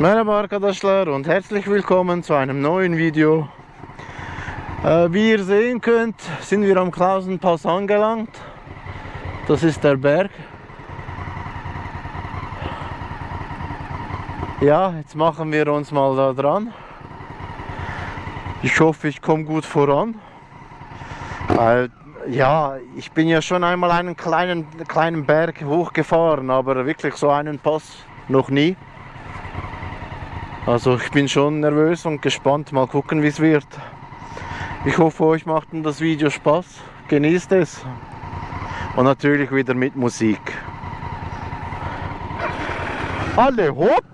Merhaba arkadaşlar und herzlich willkommen zu einem neuen Video. Wie ihr sehen könnt, sind wir am Klausenpass angelangt. Das ist der Berg. Ja, jetzt machen wir uns mal da dran. Ich hoffe, ich komme gut voran. Ja, ich bin ja schon einmal einen kleinen Berg hochgefahren, aber wirklich so einen Pass noch nie. Also ich bin schon nervös und gespannt, mal gucken wie es wird. Ich hoffe, euch macht das Video Spaß, genießt es und natürlich wieder mit Musik. Alle hopp!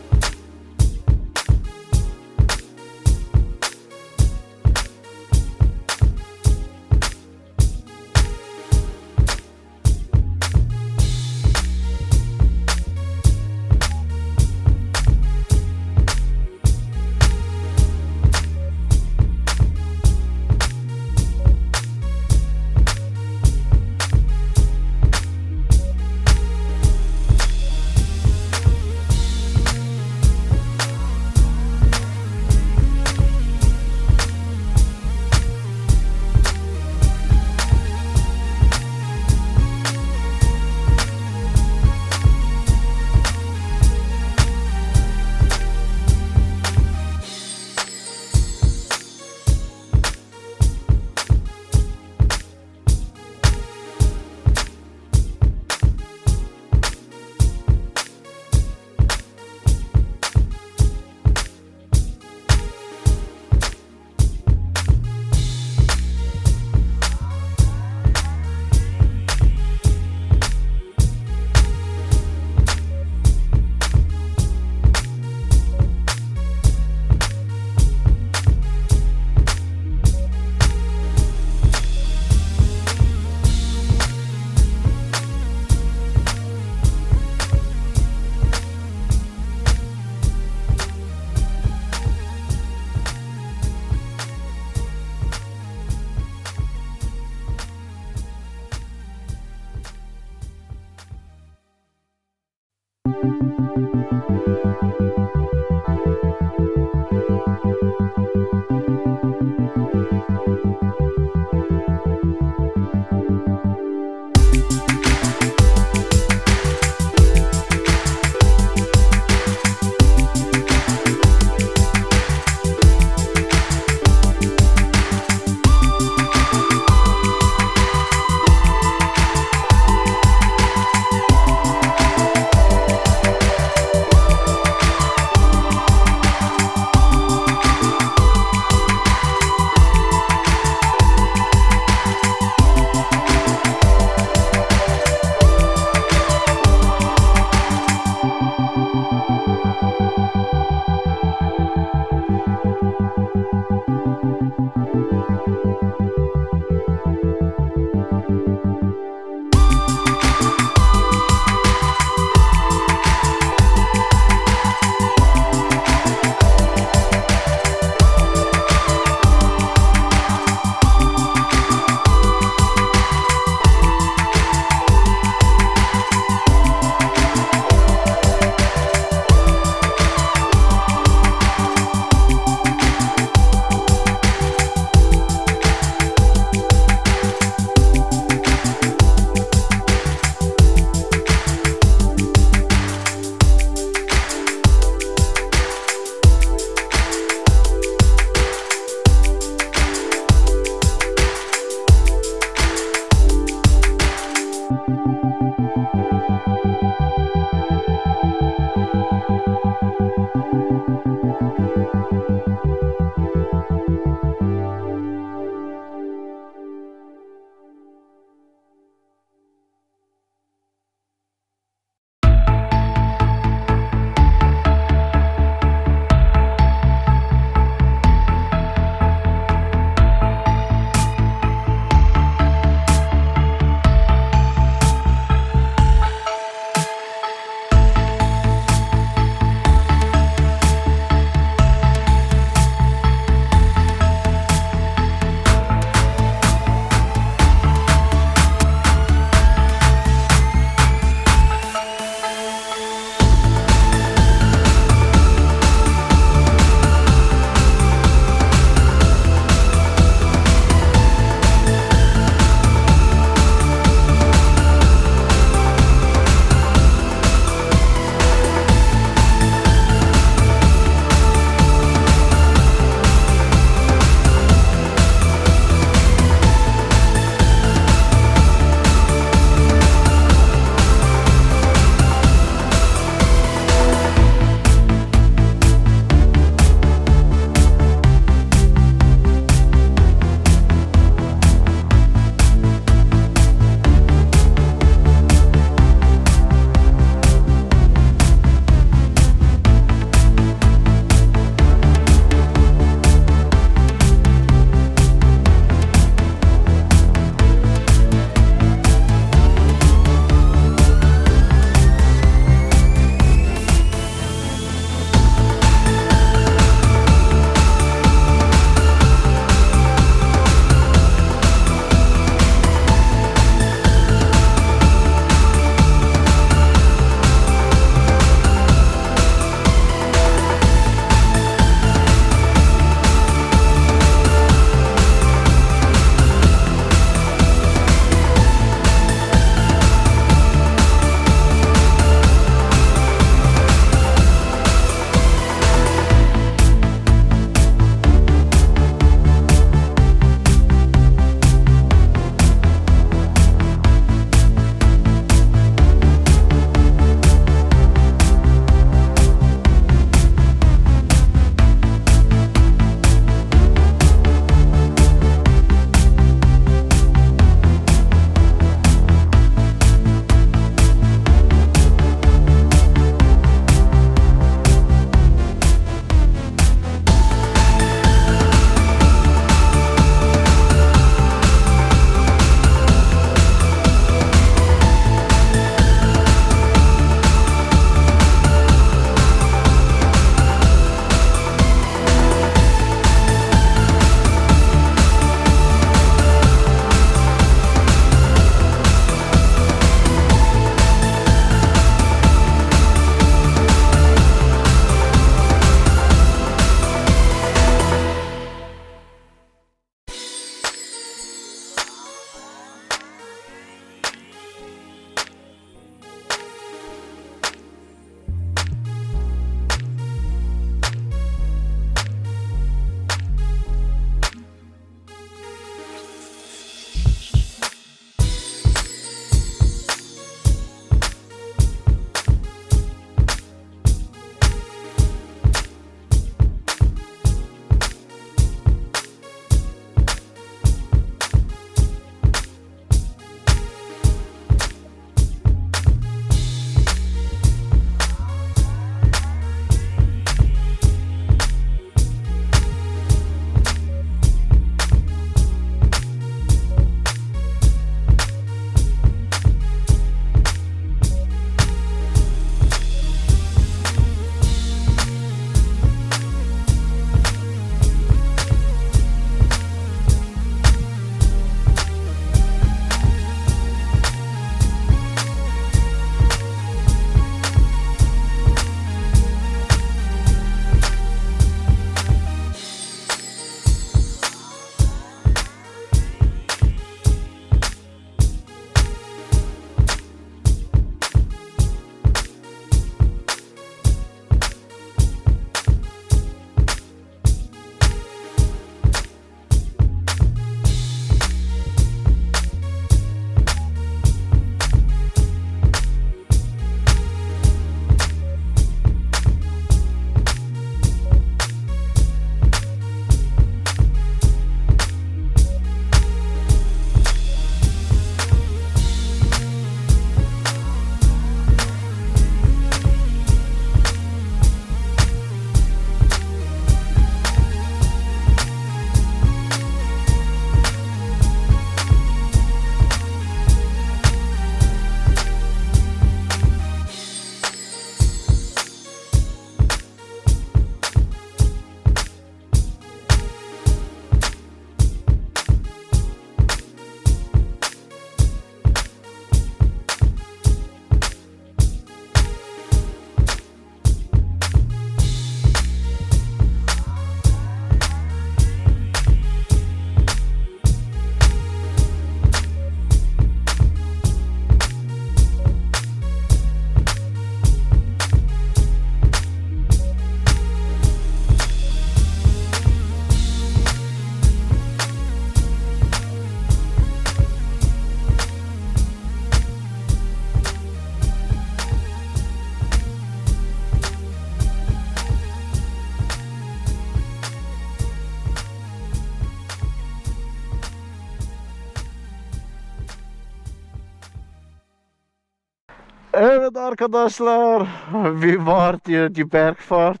Evet arkadaşlar, wie war die Bergfahrt?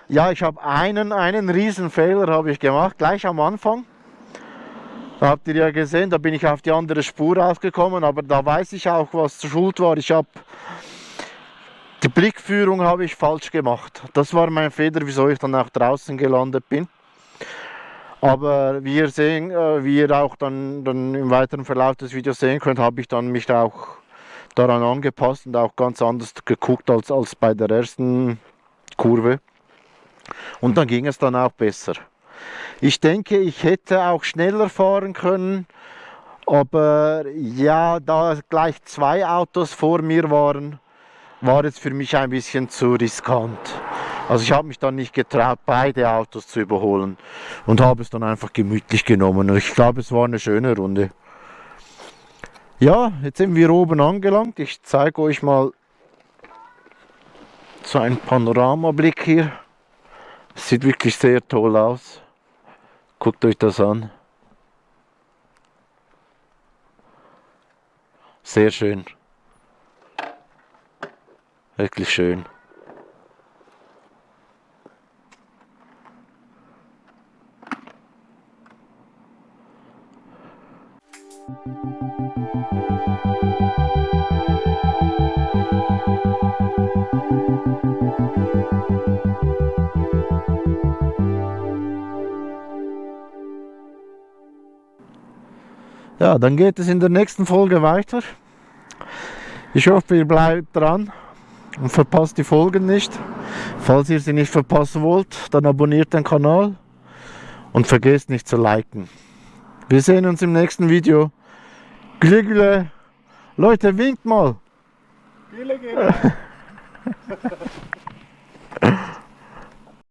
Ja, ich habe einen riesen Fehler habe ich gemacht, gleich am Anfang. Da habt ihr ja gesehen, da bin ich auf die andere Spur rausgekommen, aber da weiß ich auch, was zur Schuld war. Die Blickführung habe ich falsch gemacht. Das war mein Fehler, wieso ich dann auch draußen gelandet bin. Aber wie ihr sehen, wie ihr auch dann im weiteren Verlauf des Videos sehen könnt, habe ich dann mich auch daran angepasst und auch ganz anders geguckt als bei der ersten Kurve. Und dann ging es dann auch besser. Ich denke, ich hätte auch schneller fahren können, aber ja, da gleich 2 Autos vor mir waren, war es für mich ein bisschen zu riskant. Also ich habe mich dann nicht getraut, beide Autos zu überholen und habe es dann einfach gemütlich genommen. Und ich glaube, es war eine schöne Runde. Ja, jetzt sind wir oben angelangt. Ich zeige euch mal so einen Panoramablick hier. Es sieht wirklich sehr toll aus. Guckt euch das an. Sehr schön. Wirklich schön. Ja, dann geht es in der nächsten Folge weiter. Ich hoffe, ihr bleibt dran und verpasst die Folgen nicht. Falls ihr sie nicht verpassen wollt, dann abonniert den Kanal und vergesst nicht zu liken. Wir sehen uns im nächsten Video. Güle güle. Leute, winkt mal. Güle güle.